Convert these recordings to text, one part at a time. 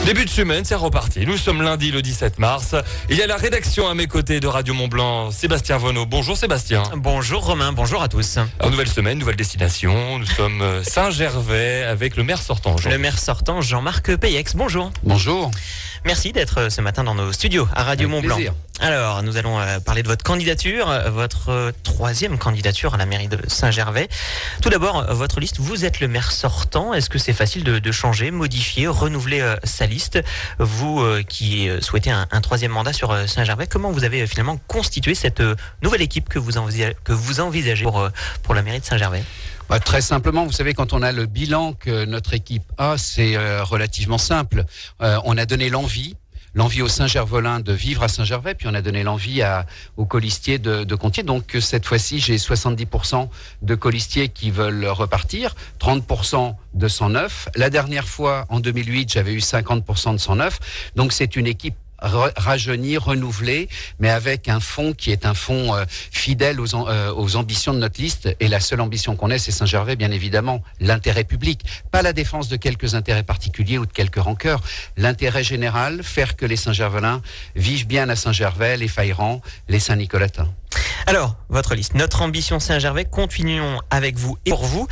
Début de semaine, c'est reparti. Nous sommes lundi le 17 mars. Il y a la rédaction à mes côtés de Radio Mont-Blanc, Sébastien Vonneau. Bonjour Sébastien. Bonjour Romain, bonjour à tous. Alors, nouvelle semaine, nouvelle destination. Nous sommes Saint-Gervais avec le maire sortant. Le maire sortant Jean-Marc Peyex, bonjour. Bonjour. Merci d'être ce matin dans nos studios à Radio Mont-Blanc. Alors, nous allons parler de votre candidature, votre troisième candidature à la mairie de Saint-Gervais. Tout d'abord, votre liste, vous êtes le maire sortant. Est-ce que c'est facile de changer, modifier, renouveler sa liste? Vous qui souhaitez un troisième mandat sur Saint-Gervais, comment vous avez finalement constitué cette nouvelle équipe que vous envisagez pour la mairie de Saint-Gervais? Très simplement, vous savez, quand on a le bilan que notre équipe a, c'est relativement simple. On a donné l'envie aux Saint-Gervelins de vivre à Saint-Gervais, puis on a donné l'envie aux colistiers de continuer. Donc cette fois-ci, j'ai 70% de colistiers qui veulent repartir, 30% de 109. La dernière fois, en 2008, j'avais eu 50% de 109. Donc c'est une équipe rajeuni, renouvelé, mais avec un fond qui est un fond fidèle aux ambitions de notre liste. Et la seule ambition qu'on ait, c'est Saint-Gervais, bien évidemment, l'intérêt public, pas la défense de quelques intérêts particuliers ou de quelques rancœurs. L'intérêt général, faire que les Saint-Gervelins vivent bien à Saint-Gervais, les Faïrans, les Saint-Nicolatins. Alors, votre liste, notre ambition Saint-Gervais, continuons avec vous et pour vous.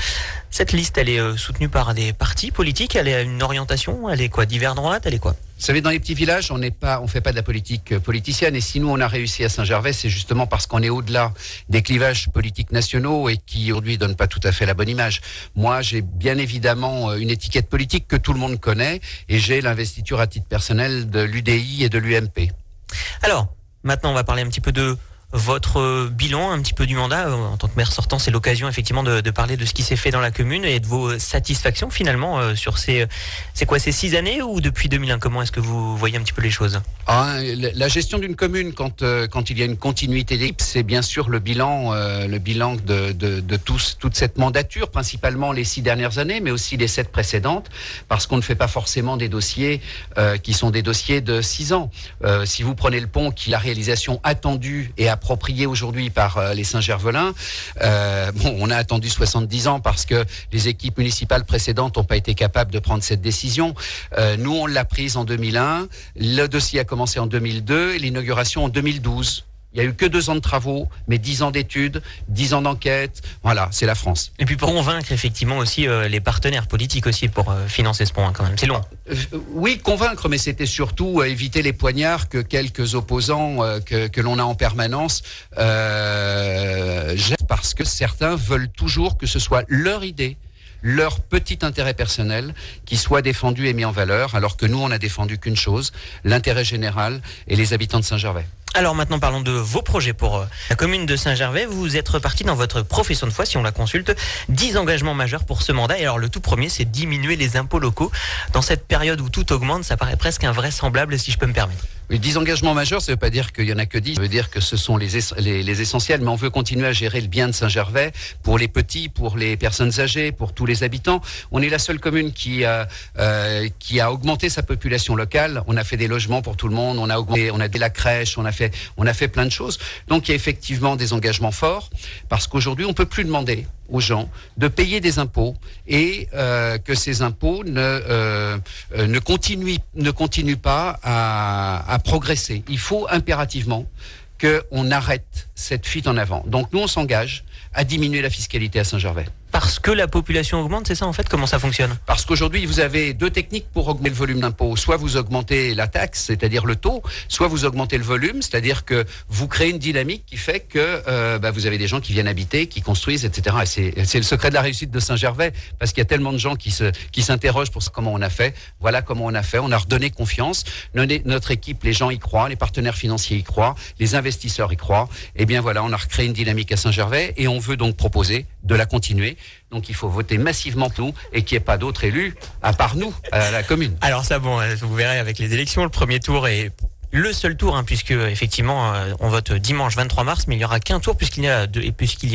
Cette liste, elle est soutenue par des partis politiques, elle a une orientation, elle est quoi, divers droite, elle est quoi? Vous savez, dans les petits villages, on fait pas de la politique politicienne. Et si nous, on a réussi à Saint-Gervais, c'est justement parce qu'on est au-delà des clivages politiques nationaux et qui, aujourd'hui, donnent pas tout à fait la bonne image. Moi, j'ai bien évidemment une étiquette politique que tout le monde connaît et j'ai l'investiture à titre personnel de l'UDI et de l'UMP. Alors, maintenant, on va parler un petit peu de votre bilan, un petit peu du mandat. En tant que maire sortant, c'est l'occasion effectivement de parler de ce qui s'est fait dans la commune et de vos satisfactions finalement sur ces 6 années ou depuis 2001. Comment est-ce que vous voyez un petit peu les choses? La gestion d'une commune, quand il y a une continuité d'équipe, c'est bien sûr le bilan de toute cette mandature, principalement les 6 dernières années, mais aussi les 7 précédentes, parce qu'on ne fait pas forcément des dossiers qui sont des dossiers de 6 ans. Si vous prenez le pont, qui est la réalisation attendue et approprié aujourd'hui par les Saint-Gervelins. On a attendu 70 ans parce que les équipes municipales précédentes n'ont pas été capables de prendre cette décision. Nous, on l'a prise en 2001. Le dossier a commencé en 2002 et l'inauguration en 2012. Il n'y a eu que 2 ans de travaux, mais 10 ans d'études, 10 ans d'enquête. Voilà, c'est la France. Et puis pour convaincre effectivement aussi les partenaires politiques aussi pour financer ce pont quand même. C'est long. Oui, convaincre, mais c'était surtout éviter les poignards que quelques opposants que l'on a en permanence jettent parce que certains veulent toujours que ce soit leur idée, leur petit intérêt personnel qui soit défendu et mis en valeur, alors que nous, on n'a défendu qu'une chose, l'intérêt général et les habitants de Saint-Gervais. Alors maintenant, parlons de vos projets pour la commune de Saint-Gervais. Vous êtes reparti dans votre profession de foi, si on la consulte, 10 engagements majeurs pour ce mandat. Et alors le tout premier, c'est diminuer les impôts locaux. Dans cette période où tout augmente, ça paraît presque invraisemblable, si je peux me permettre. Oui, 10 engagements majeurs, ça ne veut pas dire qu'il n'y en a que 10, ça veut dire que ce sont les essentiels, mais on veut continuer à gérer le bien de Saint-Gervais pour les petits, pour les personnes âgées, pour tous les habitants. On est la seule commune qui a augmenté sa population locale. On a fait des logements pour tout le monde, on a augmenté, on a dit la crèche, on a fait plein de choses. Donc il y a effectivement des engagements forts, parce qu'aujourd'hui on peut plus demander aux gens de payer des impôts et que ces impôts ne continuent pas à progresser. Il faut impérativement qu'on arrête cette fuite en avant. Donc nous, on s'engage à diminuer la fiscalité à Saint-Gervais. Parce que la population augmente, c'est ça en fait? Comment ça fonctionne? Parce qu'aujourd'hui, vous avez 2 techniques pour augmenter le volume d'impôt. Soit vous augmentez la taxe, c'est-à-dire le taux, soit vous augmentez le volume, c'est-à-dire que vous créez une dynamique qui fait que vous avez des gens qui viennent habiter, qui construisent, etc. Et c'est le secret de la réussite de Saint-Gervais, parce qu'il y a tellement de gens qui s'interrogent pour comment on a fait. Voilà comment on a fait. On a redonné confiance. Notre équipe, les gens y croient, les partenaires financiers y croient, les investisseurs y croient. Et bien voilà, on a recréé une dynamique à Saint-Gervais et on veut donc proposer de la continuer. Donc il faut voter massivement pour nous et qu'il n'y ait pas d'autres élus à part nous, à la commune. Alors ça, bon, vous verrez avec les élections, le premier tour est le seul tour, puisque effectivement on vote dimanche 23 mars, mais il n'y aura qu'un tour puisqu'il y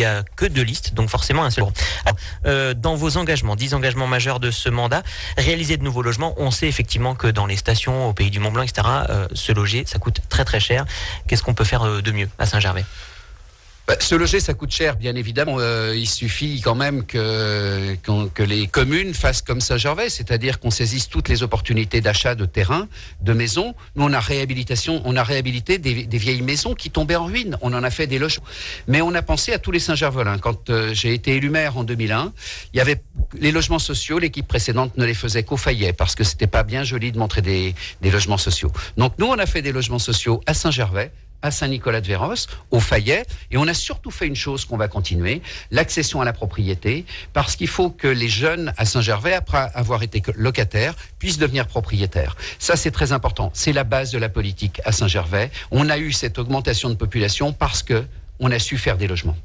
a que 2 listes, donc forcément un seul tour. Alors, dans vos engagements, 10 engagements majeurs de ce mandat, réaliser de nouveaux logements, on sait effectivement que dans les stations, au Pays du Mont-Blanc, etc., se loger, ça coûte très très cher. Qu'est-ce qu'on peut faire de mieux à Saint-Gervais? Vous savez, il y a 2 techniques pour augmenter le volume d'impôt. Soit vous augmentez la taxe, c'est-à-dire le taux, soit vous augmentez le volume, c'est-à-dire que vous créez une dynamique qui fait que vous avez des gens qui viennent habiter, qui construisent, etc. Et c'est le secret de la réussite de Saint-Gervais, parce qu'il y a tellement de gens qui s'interrogent pour comment on a fait. Voilà comment on a fait. On a redonné confiance. Notre équipe, les gens y croient, les partenaires financiers y croient, les investisseurs y croient. Et bien voilà, on a recréé une dynamique à Saint-Gervais et on veut donc proposer de la continuer. Donc il faut voter massivement pour nous et qu'il n'y ait pas d'autres élus à part nous, à la commune. Alors ça, bon, vous verrez avec les élections, le premier tour est le seul tour, puisque effectivement on vote dimanche 23 mars, mais il n'y aura qu'un tour puisqu'il y a que 2 listes, donc forcément un seul tour. Se loger, ça coûte cher, bien évidemment. Il suffit quand même que les communes fassent comme Saint-Gervais, c'est-à-dire qu'on saisisse toutes les opportunités d'achat de terrain, de maisons. Nous, on a réhabilité des vieilles maisons qui tombaient en ruine. On en a fait des logements. Mais on a pensé à tous les Saint-Gervelins. Quand j'ai été élu maire en 2001, il y avait les logements sociaux. L'équipe précédente ne les faisait qu'au Fayet parce que c'était pas bien joli de montrer des logements sociaux. Donc nous, on a fait des logements sociaux à Saint-Gervais, à Saint-Nicolas-de-Véros, au Fayet, et on a surtout fait une chose qu'on va continuer, l'accession à la propriété, parce qu'il faut que les jeunes à Saint-Gervais, après avoir été locataires, puissent devenir propriétaires. Ça, c'est très important. C'est la base de la politique à Saint-Gervais. On a eu cette augmentation de population parce que on a su faire des logements.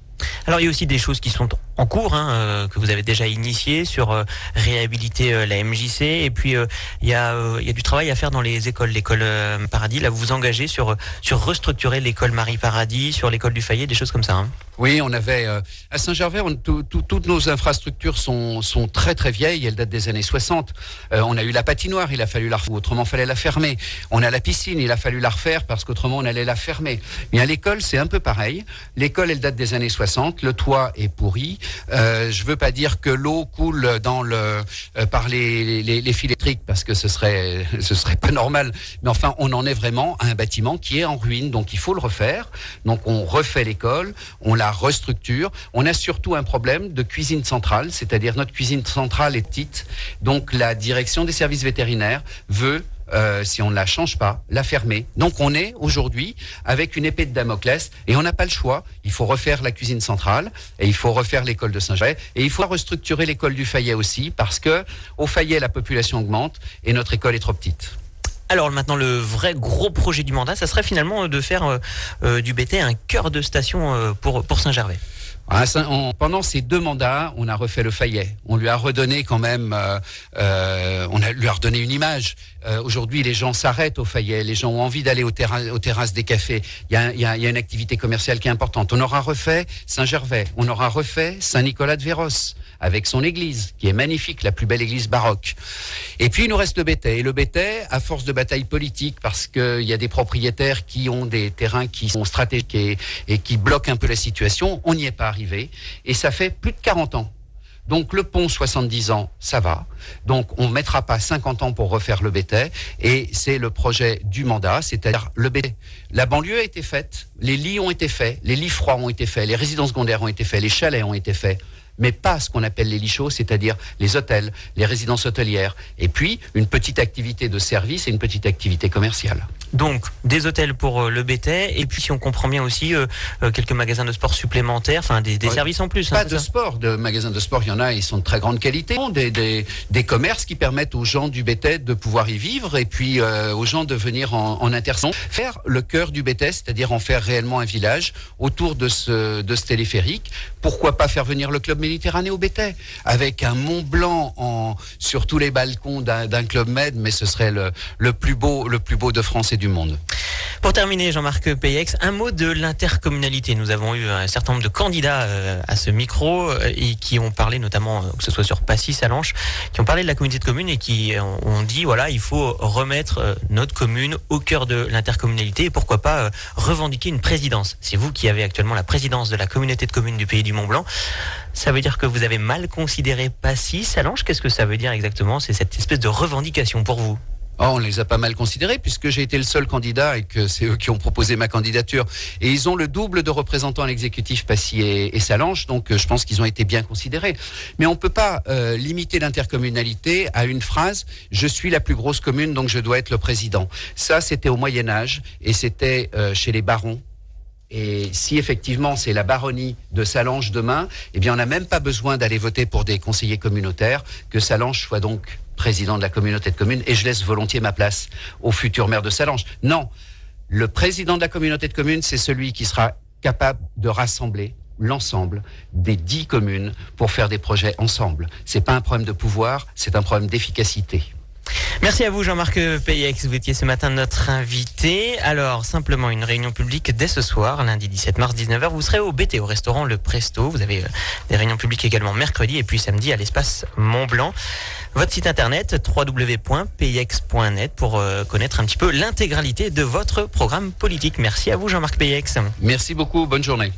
Alors il y a aussi des choses qui sont en cours, que vous avez déjà initiées sur réhabiliter la MJC, et puis il y a du travail à faire dans les écoles. L'école Paradis, là vous vous engagez sur restructurer l'école Marie Paradis, sur l'école du Fayet, des choses comme ça. Oui, on avait à Saint-Gervais, toutes nos infrastructures sont très très vieilles. Elles datent des années 60. On a eu la patinoire, il a fallu la refaire, autrement fallait la fermer. On a la piscine, il a fallu la refaire parce qu'autrement on allait la fermer. Mais à l'école, c'est un peu pareil. L'école, elle date des années 60. Le toit est pourri. Je veux pas dire que l'eau coule par les fils électriques parce que ce serait pas normal. Mais enfin, on en est vraiment à un bâtiment qui est en ruine, donc il faut le refaire. Donc on refait l'école, on la restructure. On a surtout un problème de cuisine centrale, c'est-à-dire notre cuisine centrale est petite, donc la direction des services vétérinaires veut, si on ne la change pas, la fermer. Donc on est aujourd'hui avec une épée de Damoclès et on n'a pas le choix. Il faut refaire la cuisine centrale et il faut refaire l'école de Saint-Gervais et il faut restructurer l'école du Fayet aussi parce que au Fayet la population augmente et notre école est trop petite. Alors maintenant, le vrai gros projet du mandat, ça serait finalement de faire du BT un cœur de station pour Saint-Gervais. Pendant ces 2 mandats, on a refait le Fayet. On lui a redonné quand même, lui a redonné une image. Aujourd'hui, les gens s'arrêtent au Fayet. Les gens ont envie d'aller aux terrasses des cafés. Il y a une activité commerciale qui est importante. On aura refait Saint-Gervais. On aura refait Saint-Nicolas-de-Véros avec son église, qui est magnifique, la plus belle église baroque. Et puis, il nous reste le Bétet. Et le Bétet, à force de bataille politique, parce qu'il y a des propriétaires qui ont des terrains qui sont stratégiques et qui bloquent un peu la situation, on n'y est pas arrivé. Et ça fait plus de 40 ans. Donc, le pont, 70 ans, ça va. Donc, on ne mettra pas 50 ans pour refaire le Bétet. Et c'est le projet du mandat, c'est-à-dire le Bétet. La banlieue a été faite, les lits ont été faits, les lits froids ont été faits, les résidences secondaires ont été faits, les chalets ont été faits. Mais pas ce qu'on appelle les lits chauds, c'est-à-dire les hôtels, les résidences hôtelières, et puis une petite activité de service et une petite activité commerciale. Donc, des hôtels pour le Bétet, et puis si on comprend bien aussi, quelques magasins de sport supplémentaires, enfin des services en plus. Pas de sport, de magasins de sport, il y en a, ils sont de très grande qualité. Des commerces qui permettent aux gens du Bétet de pouvoir y vivre, et puis aux gens de venir en intersaison. Faire le cœur du Bétet, c'est-à-dire en faire réellement un village autour de ce téléphérique. Pourquoi pas faire venir le club Méditerranée au Bétet, avec un Mont Blanc sur tous les balcons d'un club med, mais ce serait le plus beau de France et du monde. Pour terminer, Jean-Marc Peyex, un mot de l'intercommunalité. Nous avons eu un certain nombre de candidats à ce micro et qui ont parlé notamment, que ce soit sur Passy, Sallanches, qui ont parlé de la communauté de communes et qui ont dit, voilà, il faut remettre notre commune au cœur de l'intercommunalité et pourquoi pas revendiquer une présidence. C'est vous qui avez actuellement la présidence de la communauté de communes du Pays du Mont-Blanc. Ça veut dire que vous avez mal considéré Passy, Sallanches. Qu'est-ce que ça veut dire exactement? C'est cette espèce de revendication pour vous? On les a pas mal considérés puisque j'ai été le seul candidat et que c'est eux qui ont proposé ma candidature. Et ils ont le double de représentants à l'exécutif, Passy et Sallanches, donc je pense qu'ils ont été bien considérés. Mais on ne peut pas limiter l'intercommunalité à une phrase « Je suis la plus grosse commune, donc je dois être le président ». Ça, c'était au Moyen-Âge et c'était chez les barons. Et si effectivement c'est la baronnie de Sallanches demain, eh bien on n'a même pas besoin d'aller voter pour des conseillers communautaires, que Sallanches soit donc président de la communauté de communes, et je laisse volontiers ma place au futur maire de Sallanches. Non, le président de la communauté de communes, c'est celui qui sera capable de rassembler l'ensemble des 10 communes pour faire des projets ensemble. C'est pas un problème de pouvoir, c'est un problème d'efficacité. Merci à vous Jean-Marc Peyex, vous étiez ce matin notre invité. Alors simplement une réunion publique dès ce soir, lundi 17 mars 19h, vous serez au BT, au restaurant Le Presto. Vous avez des réunions publiques également mercredi et puis samedi à l'espace Mont-Blanc. Votre site internet www.peyex.net pour connaître un petit peu l'intégralité de votre programme politique. Merci à vous Jean-Marc Peyex. Merci beaucoup, bonne journée.